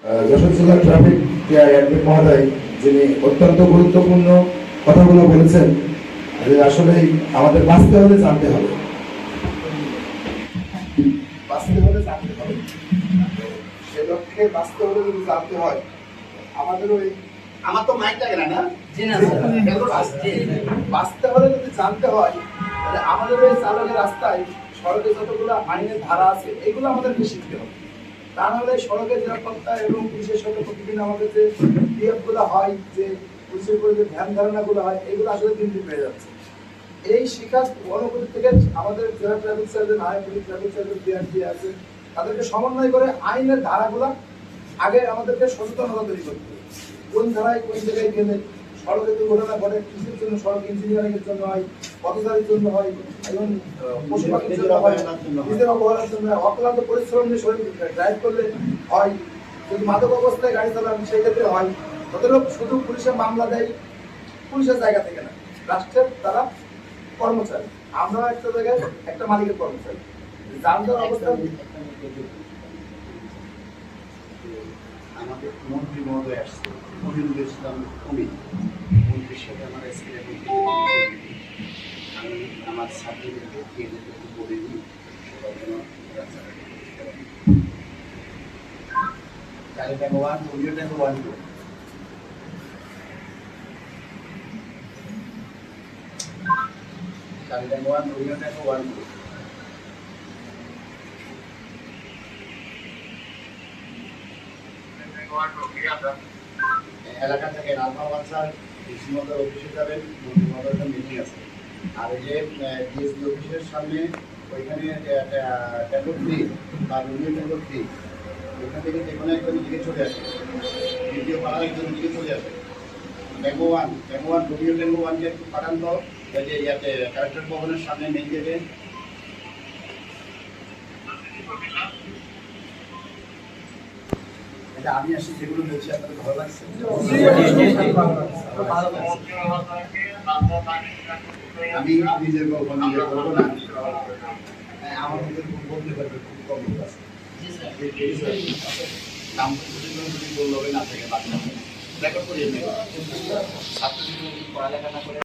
যশোর জেলা traffic admin মহোদয় যিনি অত্যন্ত গুরুত্বপূর্ণ কথাগুলো বলেছেন, যে আসলে আমাদের বাঁচতে হলে জানতে হবে, বাঁচতে হলে জানতে হবে। সে লক্ষ্যে বাঁচতে হলে যদি জানতে হয়, আমাদের ওই আমার তো মাইক লাগে না বাঁচতে হলে যদি জানতে হয়, তাহলে আমাদের ওই চালকের রাস্তায় সড়কে যতগুলো আইনের ধারা আছে এগুলো আমাদেরকে শিখতে হবে। তা নাহলে সড়কের নিরাপত্তা এবং পুলিশের সাথে প্রতিদিন আমাদের যে বিহেভগুলো হয়, যে পুলিশের উপরে যে ধ্যান ধারণাগুলো হয়, এগুলো আসলে দিন দিন বেড়ে যাচ্ছে। এই শিক্ষার অনুভূতি থেকে আমাদের জেলা ট্রাফিক সার্জন, আইনপুলিশ ট্রাফিক সার্জন বিআরটি আছে, তাদেরকে সমন্বয় করে আইনের ধারাগুলো আগে আমাদেরকে সচেতনতা তৈরি করতে হবে। কোন ধারায় কোন জায়গায় গেলে সড়কে দুর্ঘটনা ঘটে, কৃষির জন্য, সড়ক ইঞ্জিনিয়ারিং এর জন্য হয়, পথচারীর জন্য হয়, এবং পশু পাখির জন্য হয়, নিজের অবহেলার জন্য হয়, অক্লান্ত পরিশ্রম নিয়ে শরীর ড্রাইভ করলে হয়, যদি মাদক অবস্থায় গাড়ি চালান সেই ক্ষেত্রে হয়। তাদেরও শুধু পুলিশের মামলা দেয় পুলিশের জায়গা থেকে না, রাষ্ট্রের তারা কর্মচারী। আমরা একটা জায়গায় একটা মালিকের কর্মচারী। যানজট অবস্থা আমাদের মন্ত্রী মহোদয় আসছে, মহিনুল ইসলাম অমিত মন্ত্রীর সাথে আমার আমি আমার ছাত্রদেরকে কেন্দ্রকে বলে দিই চারি টাকা ওয়ান, 15 টাকা ওয়ান, চারি টাকা ওয়ান, 15 টাকা ওয়ান। এলাকা থেকে রাজমা বাচ্চার কৃষিমন্ত্রীর অফিসে যাবেন, মন্ত্রী মহোদয়ের মিটিং আছে। আর এই যে ডিএসপি অফিসের সামনে ওইখানে ট্যাঙ্গো ফ্রি বা রুমিও ট্যাঙ্গো ফ্রি, ওইখান থেকে যে কোনো একজন দিকে চলে আসে, দ্বিতীয় পাড়ার একজন দিকে চলে আসে। ট্যাঙ্গো ওয়ান রুমিও ট্যাঙ্গো ওয়ানকে একটু পাঠান তো, ওই যে ইয়াতে কালেক্টর ভবনের সামনে মেইন গেটে। আমি আসি যেগুলো বলছি আপনাদের ভালো লাগছে? আমি নিজের গল্প নিজে করবো না, আমার মধ্যে বলতে পারবে খুব কম লোক আছে। নাম যদি বললো না থাকে বাচ্চা রেকর্ড করিয়ে নেবে, ছাত্র পড়ালেখা না করে